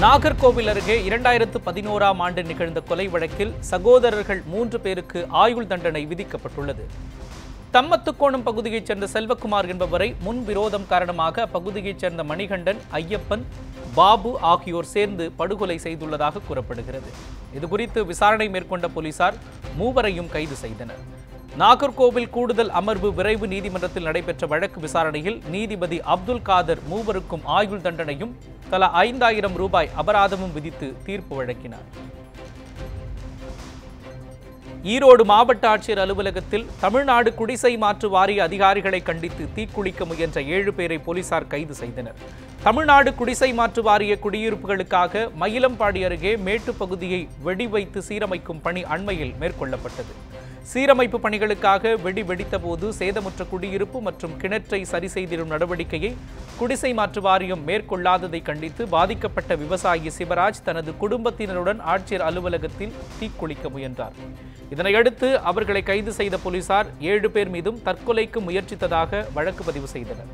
நாகர்கோவில் அருகே 2011ஆம் ஆண்டு நிகழ்ந்த கொலை வழக்கில் சகோதரர்கள் 3 பேருக்கு ஆயுள் தண்டனை விதிக்கப்பட்டுள்ளது. தம்மத்துக்கோணம் பகுதியைச் சேர்ந்த செல்வகுமார் என்பவரை முன்விரோதம் காரணமாக அப்பகுதியைச் சேர்ந்த மணிகண்டன், ஐயப்பன், பாபு ஆகியோர் சேர்ந்து படுகொலை செய்துள்ளதாக கூறப்படுகிறது. இதுகுறித்து விசாரணை மேற்கொண்ட போலீசார் 3வரையும் கைது செய்தனர். நாகர்கோவில் கூடுதல் அமர்வு விரைவு நீதிமன்றத்தில் நடைபெற்ற வழக்கு விசாரணையில் நீதிபதி அப்துல் காதர் 3வருக்கும் ஆயுள் தண்டனையும் தலா 5000 ரூபாய் அபராதமும் விதித்து தீர்ப்பு வழங்கினார். ஈரோடு மாவட்ட ஆட்சியர் அலுவலகத்தில் தமிழ்நாடு குடிசை மாற்று வாரிய அதிகாரிகளை கண்டித்து தீக்குளிக்க முயன்ற 7 பேரை போலீசார் கைது செய்தனர். தமிழ்நாடு குடிசை மாற்று வாரிய குடியிருப்புகளுக்காக மயிலம்பாடி அருகே மேட்டு பகுதியை வெடி வைத்து சீரமைக்கும் பணி அண்மையில் மேற்கொள்ளப்பட்டது. சீரமைப்பு பணிகளுக்காக வெடி வெடித்த போது சேதமுற்ற குடியிருப்பு மற்றும் கிணற்றை சரி செய்திடும் நடவடிக்கையை குடிசை மாற்று வாரியம் மேற்கொள்ளாததை கண்டித்து பாதிக்கப்பட்ட விவசாயி சிவராஜ் தனது குடும்பத்தினருடன் ஆட்சியர் அலுவலகத்தில் தீக்குளிக்க முயன்றார். இதனையடுத்து அவர்களை கைது செய்த போலீசார் 7 பேர் மீதும் தற்கொலைக்கு முயற்சித்ததாக வழக்கு பதிவு செய்தனர்.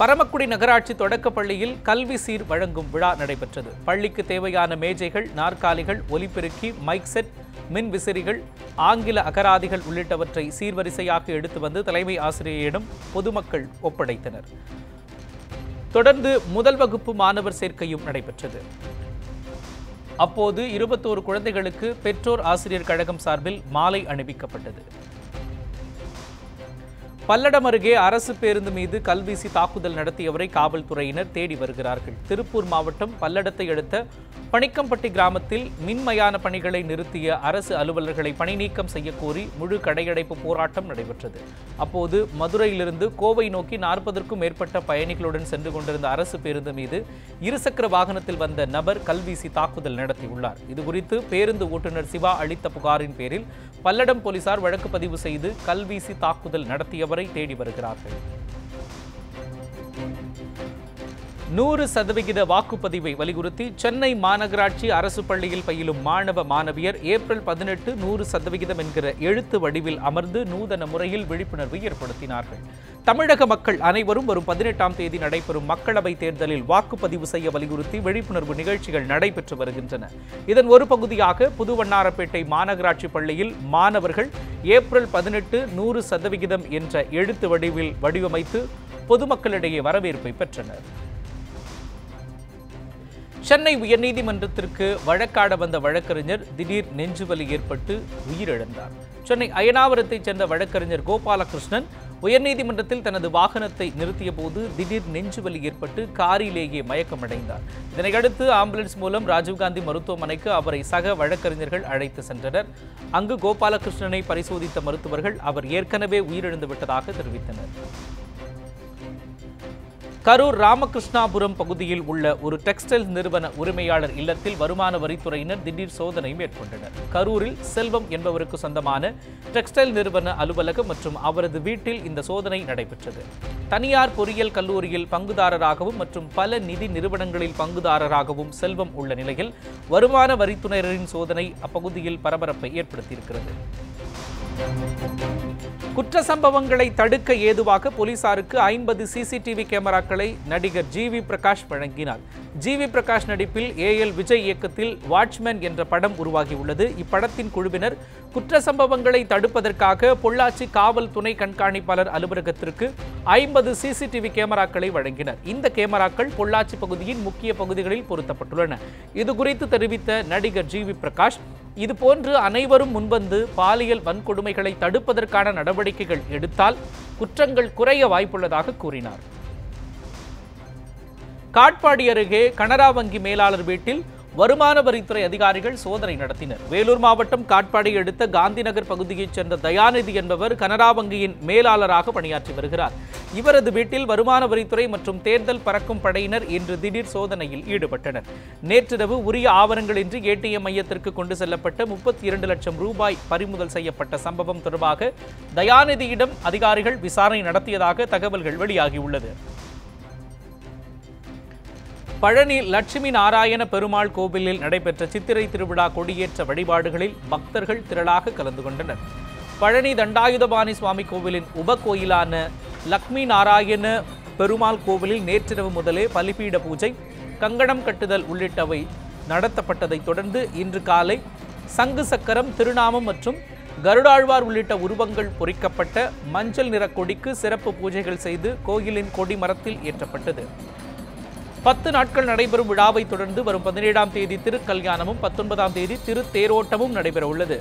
பரமக்குடி நகராட்சி தொடக்கப்பள்ளியில் கல்வி சீர் வழங்கும் விழா நடைபெற்றது. பள்ளிக்கு தேவையான மேஜைகள், நாற்காலிகள், ஒலிபெருக்கி, மைக் செட், மின் விசிறிகள், ஆங்கில அகராதிகள் உள்ளிட்டவற்றை சீர்வரிசையாக எடுத்து வந்து தலைமை ஆசிரியரிடம் பொதுமக்கள் ஒப்படைத்தனர். தொடர்ந்து முதல் வகுப்பு மாணவர் சேர்க்கையும் நடைபெற்றது. அப்போது 21 குழந்தைகளுக்கு பெற்றோர் ஆசிரியர் கழகம் சார்பில் மாலை அணிவிக்கப்பட்டது. பல்லடம் அருகே அரசு பேருந்து மீது கல்வீசி தாக்குதல் நடத்தியவரை காவல்துறையினர் தேடி வருகிறார்கள். திருப்பூர் மாவட்டம் பல்லடத்தை அடுத்த பணிக்கம்பட்டி கிராமத்தில் மின்மயான பணிகளை நிறுத்திய அரசு அலுவலர்களை பணி நீக்கம் செய்யக்கோரி முழு கடையடைப்பு போராட்டம் நடைபெற்றது. அப்போது மதுரையிலிருந்து கோவை நோக்கி 40க்கும் மேற்பட்ட பயணிகளுடன் சென்று கொண்டிருந்த அரசு பேருந்து மீது இருசக்கர வாகனத்தில் வந்த நபர் கல்வீசி தாக்குதல் நடத்தியுள்ளார். இதுகுறித்து பேருந்து ஓட்டுநர் சிவா அளித்த புகாரின் பேரில் பல்லடம் போலீசார் வழக்கு பதிவு செய்து கல்வீசி தாக்குதல் நடத்தியவரை தேடி வருகிறார்கள். 100% வாக்குப்பதிவை வலியுறுத்தி சென்னை மாநகராட்சி அரசு பள்ளியில் பயிலும் மாணவ மாணவியர் ஏப்ரல் 18 100% என்கிற எழுத்து வடிவில் அமர்ந்து நூதன முறையில் விழிப்புணர்வு ஏற்படுத்தினார்கள். தமிழக மக்கள் அனைவரும் வரும் 18ஆம் தேதி நடைபெறும் மக்களவைத் தேர்தலில் வாக்குப்பதிவு செய்ய வலியுறுத்தி விழிப்புணர்வு நிகழ்ச்சிகள் நடைபெற்று வருகின்றன. இதன் ஒரு பகுதியாக புதுவண்ணாரப்பேட்டை மாநகராட்சி பள்ளியில் மாணவர்கள் ஏப்ரல் 18 100% என்ற எழுத்து வடிவில் வடிவமைத்து பொதுமக்களிடையே வரவேற்பை பெற்றனர். சென்னை உயர்நீதிமன்றத்திற்கு வழக்காட வந்த வழக்கறிஞர் திடீர் நெஞ்சுவலி ஏற்பட்டு உயிரிழந்தார். சென்னை அயனாவரத்தைச் சேர்ந்த வழக்கறிஞர் கோபாலகிருஷ்ணன் உயர்நீதிமன்றத்தில் தனது வாகனத்தை நிறுத்திய போது திடீர் நெஞ்சுவலி ஏற்பட்டு காரிலேயே மயக்கமடைந்தார். இதனையடுத்து ஆம்புலன்ஸ் மூலம் ராஜீவ்காந்தி மருத்துவமனைக்கு அவரை சக வழக்கறிஞர்கள் அழைத்து சென்றனர். அங்கு கோபாலகிருஷ்ணனை பரிசோதித்த மருத்துவர்கள் அவர் ஏற்கனவே உயிரிழந்து விட்டதாக தெரிவித்தனர். கரூர் ராமகிருஷ்ணாபுரம் பகுதியில் உள்ள ஒரு டெக்ஸ்டைல் நிறுவன உரிமையாளர் இல்லத்தில் வருமான வரித்துறையினர் திடீர் சோதனை மேற்கொண்டனர். கரூரில் செல்வம் என்பவருக்கு சொந்தமான டெக்ஸ்டைல் நிறுவன அலுவலகம் மற்றும் அவரது வீட்டில் இந்த சோதனை நடைபெற்றது. தனியார் பொறியியல் கல்லூரியில் பங்குதாரராகவும் மற்றும் பல நிதி நிறுவனங்களில் பங்குதாரராகவும் செல்வம் உள்ள நிலையில் வருமான வரித்துறையினரின் சோதனை அப்பகுதியில் பரபரப்பை ஏற்படுத்தியிருக்கிறது. குற்ற சம்பவங்களை தடுக்க ஏதுவாக போலீசாருக்கு 50 சிசிடிவி கேமராக்களை நடிகர் ஜிவி பிரகாஷ் வழங்கினார். ஜிவி பிரகாஷ் நடிப்பில் ஏஎல் விஜய் இயக்கத்தில் வாட்ச்மேன் என்ற படம் உருவாகியுள்ளது. இப்படத்தின் குழுவினர் குற்ற சம்பவங்களை தடுப்பதற்காக பொள்ளாச்சி காவல் துணை கண்காணிப்பாளர் அலுவலகத்திற்கு 50 சிசிடிவி கேமராக்களை வழங்கினர். இந்த கேமராக்கள் பொள்ளாச்சி பகுதியின் முக்கிய பகுதிகளில் பொருத்தப்பட்டுள்ளன. இதுகுறித்து தெரிவித்த நடிகர் ஜிவி பிரகாஷ், இதுபோன்று அனைவரும் முன்வந்து பாலியல் வன்கொடுமைகளை தடுப்பதற்கான நடவடிக்கைகள் எடுத்தால் குற்றங்கள் குறைய வாய்ப்புள்ளதாக கூறினார். காட்பாடி அருகே கனரா வங்கி மேலாளர் வீட்டில் வருமான வரித்துறை அதிகாரிகள் சோதனை நடத்தினர். வேலூர் மாவட்டம் காட்பாடி அடுத்த காந்திநகர் பகுதியைச் சேர்ந்த தயாநிதி என்பவர் கனரா வங்கியின் மேலாளராக பணியாற்றி வருகிறார். இவரது வீட்டில் வருமான வரித்துறை மற்றும் தேர்தல் பறக்கும் படையினர் இன்று திடீர் சோதனையில் ஈடுபட்டனர். நேற்றிரவு உரிய ஆவணங்களின்றி ஏடிஎம் மையத்திற்கு கொண்டு செல்லப்பட்ட 32 லட்சம் ரூபாய் பறிமுதல் செய்யப்பட்ட சம்பவம் தொடர்பாக தயாநிதியிடம் அதிகாரிகள் விசாரணை நடத்தியதாக தகவல்கள் வெளியாகியுள்ளது. பழனி லட்சுமி நாராயண பெருமாள் கோவிலில் நடைபெற்ற சித்திரை திருவிழா கொடியேற்ற வழிபாடுகளில் பக்தர்கள் திரளாக கலந்து கொண்டனர். பழனி தண்டாயுதபாணி சுவாமி கோவிலின் உப கோயிலான லக்ஷ்மி நாராயண பெருமாள் கோவிலில் நேற்றிரவு முதலே பலிபீட பூஜை, கங்கணம் கட்டுதல் உள்ளிட்டவை நடத்தப்பட்டதை தொடர்ந்து இன்று காலை சங்கு சக்கரம், திருநாமம் மற்றும் கருடாழ்வார் உள்ளிட்ட உருவங்கள் பொறிக்கப்பட்ட மஞ்சள் நிற கொடிக்கு சிறப்பு பூஜைகள் செய்து கோயிலின் கொடி மரத்தில் ஏற்றப்பட்டது. 10 நாட்கள் நடைபெறும் விழாவை தொடர்ந்து வரும் 17ஆம் தேதி திருக்கல்யாணமும் 19ஆம் தேதி திருத்தேரோட்டமும் நடைபெற உள்ளது.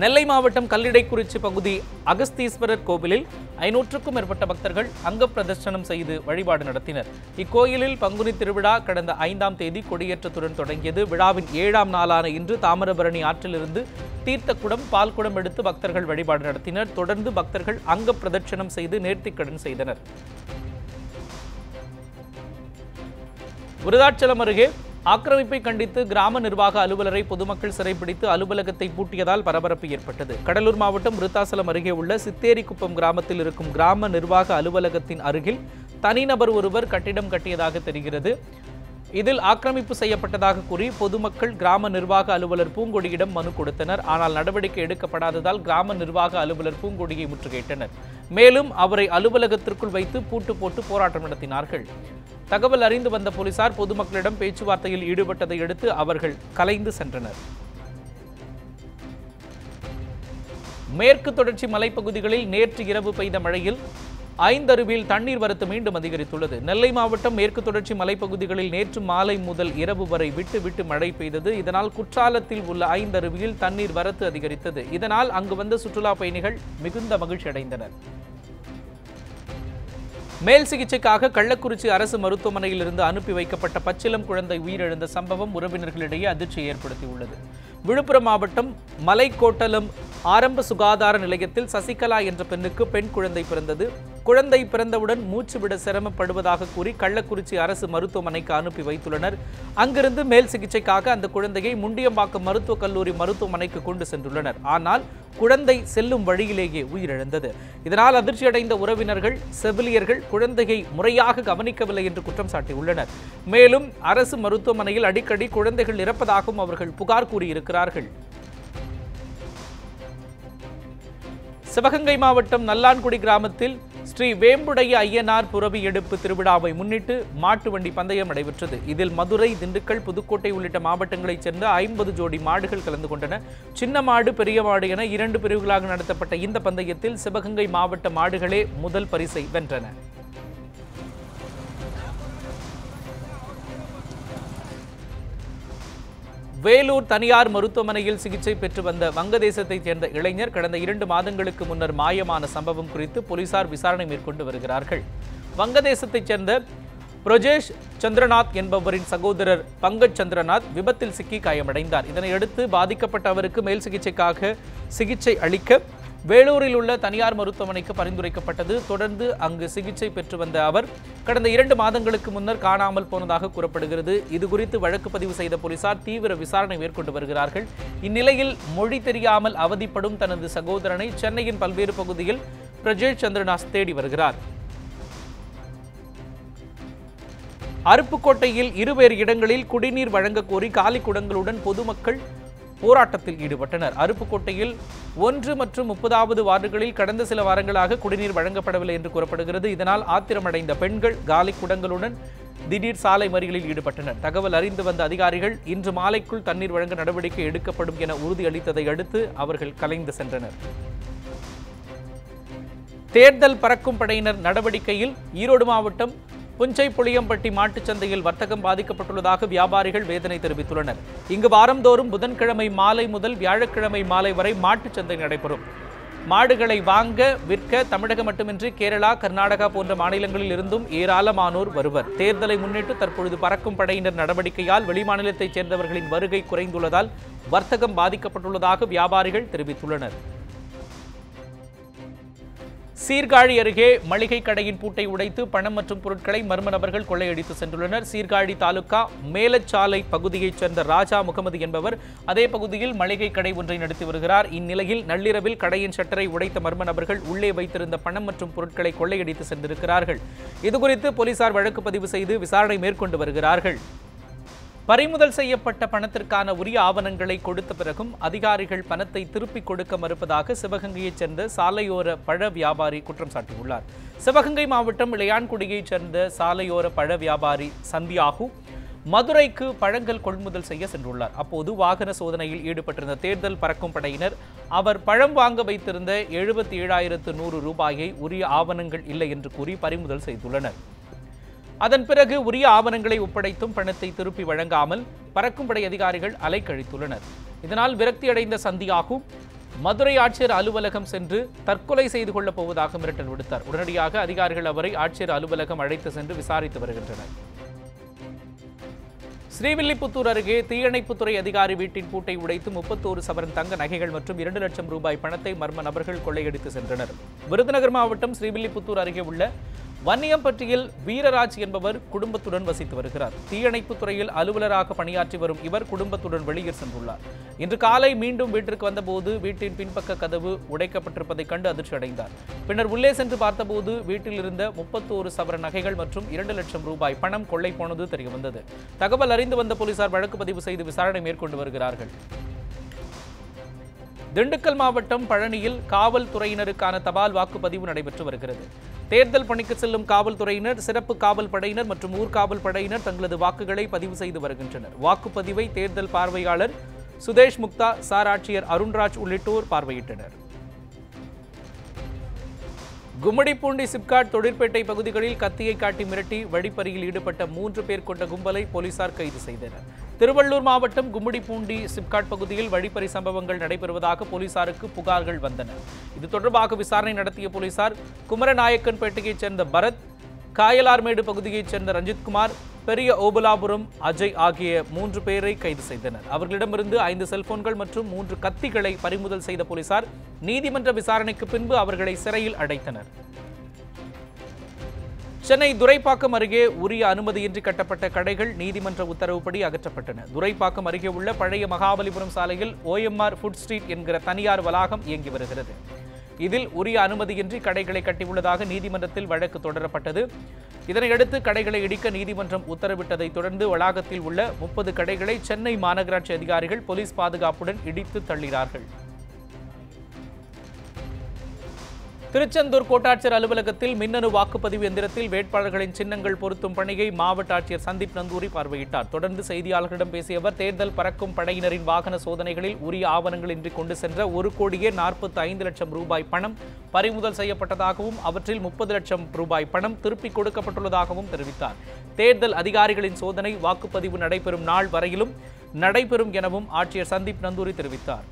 நெல்லை மாவட்டம் கல்லிடைக்குறிச்சி பகுதி அகஸ்தீஸ்வரர் கோவிலில் 500க்கும் மேற்பட்ட பக்தர்கள் அங்க பிரதர்சனம் செய்து வழிபாடு நடத்தினர். இக்கோயிலில் பங்குனி திருவிழா கடந்த 5ஆம் தேதி கொடியேற்றத்துடன் தொடங்கியது. விழாவின் 7ஆம் நாளான இன்று தாமிரபரணி ஆற்றிலிருந்து தீர்த்தக்குடம், பால்குடம் எடுத்து பக்தர்கள் வழிபாடு நடத்தினர். தொடர்ந்து பக்தர்கள் அங்க பிரதர்சனம் செய்து நேர்த்திக்கடன் செய்தனர். விருதாச்சலம் அருகே ஆக்கிரமிப்பை கண்டித்து கிராம நிர்வாக அலுவலரை பொதுமக்கள் சிறைப்பிடித்து அலுவலகத்தை பூட்டியதால் பரபரப்பு ஏற்பட்டது. கடலூர் மாவட்டம் விருத்தாசலம் அருகே உள்ள சித்தேரிக்குப்பம் கிராமத்தில் இருக்கும் கிராம நிர்வாக அலுவலகத்தின் அருகில் தனிநபர் ஒருவர் கட்டிடம் கட்டியதாக தெரிகிறது. இதில் ஆக்கிரமிப்பு செய்யப்பட்டதாக கூறி பொதுமக்கள் கிராம நிர்வாக அலுவலர் பூங்கொடியிடம் மனு கொடுத்தனர். ஆனால் நடவடிக்கை எடுக்கப்படாததால் கிராம நிர்வாக அலுவலர் பூங்கொடியை முற்றுகையிட்டனர். மேலும் அவரை அலுவலகத்திற்குள் வைத்து பூட்டு போட்டு போராட்டம் நடத்தினார்கள். தகவல் அறிந்து வந்த போலீசார் பொதுமக்களிடம் பேச்சுவார்த்தையில் ஈடுபட்டதை அடுத்து அவர்கள் கலைந்து சென்றனர். மேற்கு தொடர்ச்சி மலைப்பகுதிகளில் நேற்று இரவு பெய்த மழையில் 5 அருவியில் தண்ணீர் வரத்து மீண்டும் அதிகரித்துள்ளது. நெல்லை மாவட்டம் மேற்கு தொடர்ச்சி மலைப்பகுதிகளில் நேற்று மாலை முதல் இரவு வரை விட்டு விட்டு மழை பெய்தது. இதனால் குற்றாலத்தில் உள்ள 5 அருவியில் தண்ணீர் வரத்து அதிகரித்தது. இதனால் அங்கு வந்த சுற்றுலா பயணிகள் மிகுந்த மகிழ்ச்சி அடைந்தனர். மேல் சிகிச்சைக்காக கள்ளக்குறிச்சி அரசு மருத்துவமனையில் இருந்து அனுப்பி வைக்கப்பட்ட பச்சிளம் குழந்தை உயிரிழந்த சம்பவம் உறவினர்களிடையே அதிர்ச்சியை ஏற்படுத்தியுள்ளது. விழுப்புரம் மாவட்டம் மலைக்கோட்டலம் ஆரம்ப சுகாதார நிலையத்தில் சசிகலா என்ற பெண்ணுக்கு பெண் குழந்தை பிறந்தது. குழந்தை பிறந்தவுடன் மூச்சு விட சிரமப்படுவதாக கூறி கள்ளக்குறிச்சி அரசு மருத்துவமனைக்கு அனுப்பி வைத்துள்ளனர். அங்கிருந்து மேல் சிகிச்சைக்காக அந்த குழந்தையை முண்டியம்பாக்கம் மருத்துவக் கல்லூரி மருத்துவமனைக்கு கொண்டு சென்றுள்ளனர். ஆனால் குழந்தை செல்லும் வழியிலேயே உயிரிழந்தது. இதனால் அதிர்ச்சியடைந்த உறவினர்கள், செவிலியர்கள் குழந்தையை முறையாக கவனிக்கவில்லை என்று குற்றம் சாட்டியுள்ளனர். மேலும் அரசு மருத்துவமனையில் அடிக்கடி குழந்தைகள் இறப்பதாகவும் அவர்கள் புகார் கூறியிருக்கிறார்கள். சிவகங்கை மாவட்டம் நல்லான்குடி கிராமத்தில் ஸ்ரீ வேம்புடைய ஐயனார் புரவி எடுப்பு திருவிழாவை முன்னிட்டு மாட்டு வண்டி பந்தயம் நடைபெற்றது. இதில் மதுரை, திண்டுக்கல், புதுக்கோட்டை உள்ளிட்ட மாவட்டங்களைச் சேர்ந்த 50 ஜோடி மாடுகள் கலந்து கொண்டன. சின்ன மாடு, பெரிய மாடு என 2 பிரிவுகளாக நடத்தப்பட்ட இந்த பந்தயத்தில் சிவகங்கை மாவட்ட மாடுகளே முதல் பரிசை வென்றன. வேலூர் தனியார் மருத்துவமனையில் சிகிச்சை பெற்று வந்த வங்கதேசத்தைச் சேர்ந்த இளைஞர் கடந்த 2 மாதங்களுக்கு முன்னர் மாயமான சம்பவம் குறித்து போலீசார் விசாரணை மேற்கொண்டு வருகிறார்கள். வங்கதேசத்தைச் சேர்ந்த பிரஜேஷ் சந்திரநாத் என்பவரின் சகோதரர் பங்கஜ் சந்திரநாத் விபத்தில் சிக்கி காயமடைந்தார். இதனையடுத்து பாதிக்கப்பட்ட அவருக்கு மேல் சிகிச்சைக்காக சிகிச்சை அளிக்க வேலூரில் உள்ள தனியார் மருத்துவமனைக்கு பரிந்துரைக்கப்பட்டது. தொடர்ந்து அங்கு சிகிச்சை பெற்று வந்த அவர் கடந்த 2 மாதங்களுக்கு முன்னர் காணாமல் போனதாக கூறப்படுகிறது. இதுகுறித்து வழக்கு பதிவு செய்த போலீசார் தீவிர விசாரணை மேற்கொண்டு வருகிறார்கள். இந்நிலையில் மொழி தெரியாமல் அவதிப்படும் தனது சகோதரனை சென்னையின் பல்வேறு பகுதியில் பிரஜேஷ் சந்திரநாத் தேடி வருகிறார். அருப்புக்கோட்டையில் 2 இடங்களில் குடிநீர் வழங்க கோரி காலி குடங்களுடன் பொதுமக்கள் போராட்டத்தில் ஈடுபட்டனர். அருப்புக்கோட்டையில் 1 மற்றும் 30வது வார்டுகளில் கடந்த சில வாரங்களாக குடிநீர் வழங்கப்படவில்லை என்று கூறப்படுகிறது. இதனால் ஆத்திரமடைந்த பெண்கள் காலி குடங்களுடன் திடீர் சாலை மறியலில் ஈடுபட்டனர். தகவல் அறிந்து வந்த அதிகாரிகள் இன்று மாலைக்குள் தண்ணீர் வழங்க நடவடிக்கை எடுக்கப்படும் என உறுதியளித்ததை அடுத்து அவர்கள் கலைந்து சென்றனர். தேர்தல் பறக்கும் படையினர் நடவடிக்கையில் ஈரோடு மாவட்டம் புஞ்சை புளியம்பட்டி மாட்டுச்சந்தையில் வர்த்தகம் பாதிக்கப்பட்டுள்ளதாக வியாபாரிகள் வேதனை தெரிவித்துள்ளனர். இங்கு வாரந்தோறும் புதன்கிழமை மாலை முதல் வியாழக்கிழமை மாலை வரை மாட்டுச்சந்தை நடைபெறும். மாடுகளை வாங்க, விற்க தமிழகம் மட்டுமின்றி கேரளா, கர்நாடகா போன்ற மாநிலங்களில் இருந்தும் ஏராளமானோர் வருவர். தேர்தலை முன்னிட்டு தற்பொழுது பறக்கும் படையினர் நடவடிக்கையால் வெளிமாநிலத்தைச் சேர்ந்தவர்களின் வருகை குறைந்துள்ளதால் வர்த்தகம் பாதிக்கப்பட்டுள்ளதாக வியாபாரிகள் தெரிவித்துள்ளனர். சீர்காழி அருகே மளிகை கடையின் பூட்டை உடைத்து பணம் மற்றும் பொருட்களை மர்ம நபர்கள் கொள்ளையடித்து சென்றுள்ளனர். சீர்காழி தாலுகா மேலச்சாலை பகுதியைச் சேர்ந்த ராஜா முகமது என்பவர் அதே பகுதியில் மளிகை கடை ஒன்றை நடத்தி வருகிறார். இந்நிலையில் நள்ளிரவில் கடையின் ஷட்டரை உடைத்த மர்ம நபர்கள் உள்ளே வைத்திருந்த பணம் மற்றும் பொருட்களை கொள்ளையடித்து சென்றிருக்கிறார்கள். இதுகுறித்து போலீசார் வழக்கு பதிவு செய்து விசாரணை மேற்கொண்டு வருகிறார்கள். பறிமுதல் செய்யப்பட்ட பணத்திற்கான உரிய ஆவணங்களை கொடுத்த பிறகும் அதிகாரிகள் பணத்தை திருப்பிக் கொடுக்க மறுப்பதாக சிவகங்கையைச் சேர்ந்த சாலையோர பழ வியாபாரி குற்றம் சாட்டியுள்ளார். சிவகங்கை மாவட்டம் இளையான்குடியைச் சேர்ந்த சாலையோர பழ வியாபாரி சந்தியாகு மதுரைக்கு பழங்கள் கொள்முதல் செய்ய சென்றுள்ளார். அப்போது வாகன சோதனையில் ஈடுபட்டிருந்த தேர்தல் பறக்கும் படையினர் அவர் பழம் வாங்க வைத்திருந்த 77,100 ரூபாயை உரிய ஆவணங்கள் இல்லை என்று கூறி பறிமுதல் செய்துள்ளனர். அதன் பிறகு உரிய ஆவணங்களை ஒப்படைத்தும் பணத்தை திருப்பி வழங்காமல் பறக்கும் படை அதிகாரிகள் அலைக்கழித்துள்ளனர். இதனால் விரக்தியடைந்த சந்தியாகு மதுரை ஆட்சியர் அலுவலகம் சென்று தற்கொலை செய்து கொள்ளப் போவதாக மிரட்டல் விடுத்தார். உடனடியாக அதிகாரிகள் அவரை ஆட்சியர் அலுவலகம் அழைத்து சென்று விசாரித்து வருகின்றனர். ஸ்ரீவில்லிபுத்தூர் அருகே தீயணைப்புத்துறை அதிகாரி வீட்டின் பூட்டை உடைத்து 31 சவரன் தங்க நகைகள் மற்றும் 2 லட்சம் ரூபாய் பணத்தை மர்ம நபர்கள் கொள்ளையடித்து சென்றனர். விருதுநகர் மாவட்டம் ஸ்ரீவில்லிபுத்தூர் அருகே உள்ள வன்னியம்பட்டியில் வீரராஜ் என்பவர் குடும்பத்துடன் வசித்து வருகிறார். தீயணைப்புத் துறையில் அலுவலராக பணியாற்றி வரும் இவர் குடும்பத்துடன் வெளியில் சென்றுள்ளார். இன்று காலை மீண்டும் வீட்டிற்கு வந்தபோது வீட்டின் பின்பக்க கதவு உடைக்கப்பட்டிருப்பதைக் கண்டு அதிர்ச்சி அடைந்தார். பின்னர் உள்ளே சென்று பார்த்தபோது வீட்டில் இருந்த 31 சவரன் நகைகள் மற்றும் 2 லட்சம் ரூபாய் பணம் கொள்ளை போனது தெரியவந்தது. தகவல் அறிந்து வந்த போலீசார் வழக்கு பதிவு செய்து விசாரணை மேற்கொண்டு வருகிறார்கள். திண்டுக்கல் மாவட்டம் பழனியில் காவல்துறையினருக்கான தபால் வாக்குப்பதிவு நடைபெற்று வருகிறது. தேர்தல் பணிக்கு செல்லும் காவல்துறையினர், சிறப்பு காவல் படையினர் மற்றும் ஊர்காவல் படையினர் தங்களது வாக்குகளை பதிவு செய்து வருகின்றனர். வாக்குப்பதிவை தேர்தல் பார்வையாளர் சுதேஷ் முக்தா, சார் ஆட்சியர் அருண்ராஜ் உள்ளிட்டோர் பார்வையிட்டனர். கும்மிடிப்பூண்டி சிப்காட் தொழிற்பேட்டை பகுதிகளில் கத்தியை காட்டி மிரட்டி வழிப்பறியில் ஈடுபட்ட 3 பேர் கொண்ட கும்பலை போலீசார் கைது செய்தனர். திருவள்ளூர் மாவட்டம் கும்மிடிப்பூண்டி சிப்காட் பகுதியில் வழிப்பறி சம்பவங்கள் நடைபெறுவதாக போலீசாருக்கு புகார்கள் வந்தன. இது தொடர்பாக விசாரணை நடத்திய போலீசார் குமரநாயக்கன்பேட்டையைச் சேர்ந்த பரத், காயலார்மேடு பகுதியைச் சேர்ந்த ரஞ்சித்குமார், பெரிய ஓபலாபுரம் அஜய் ஆகிய 3 பேரை கைது செய்தனர். அவர்களிடமிருந்து 5 செல்போன்கள் மற்றும் 3 கத்திகளை பறிமுதல் செய்த போலீசார் நீதிமன்ற விசாரணைக்கு பின்பு அவர்களை சிறையில் அடைத்தனர். சென்னை துரைப்பாக்கம் அருகே உரிய அனுமதியின்றி கட்டப்பட்ட கடைகள் நீதிமன்ற உத்தரவுப்படி அகற்றப்பட்டன. துரைப்பாக்கம் அருகே உள்ள பழைய மகாபலிபுரம் சாலையில் OMR ஃபுட் ஸ்ட்ரீட் என்கிற தனியார் வளாகம் இயங்கி வருகிறது. இதில் உரிய அனுமதியின்றி கடைகளை கட்டியுள்ளதாக நீதிமன்றத்தில் வழக்கு தொடரப்பட்டது. இதனையடுத்து கடைகளை இடிக்க நீதிமன்றம் உத்தரவிட்டதை தொடர்ந்து வளாகத்தில் உள்ள 30 கடைகளை சென்னை மாநகராட்சி அதிகாரிகள் போலீஸ் பாதுகாப்புடன் இடித்து தள்ளினார்கள். திருச்செந்தூர் கோட்டாட்சியர் அலுவலகத்தில் மின்னணு வாக்குப்பதிவு எந்திரத்தில் வேட்பாளர்களின் சின்னங்கள் பொருத்தும் பணியை மாவட்ட ஆட்சியர் சந்தீப் நந்தூரி பார்வையிட்டார். தொடர்ந்து செய்தியாளர்களிடம் பேசிய அவர், தேர்தல் பறக்கும் படையினரின் வாகன சோதனைகளில் உரிய ஆவணங்களின்றி கொண்டு சென்ற 1,45 லட்சம் ரூபாய் பணம் பறிமுதல் செய்யப்பட்டதாகவும் அவற்றில் 30 லட்சம் ரூபாய் பணம் திருப்பிக் கொடுக்கப்பட்டுள்ளதாகவும் தெரிவித்தார். தேர்தல் அதிகாரிகளின் சோதனை வாக்குப்பதிவு நடைபெறும் நாள் வரையிலும் நடைபெறும் எனவும் ஆட்சியர் சந்தீப் நந்தூரி தெரிவித்தார்.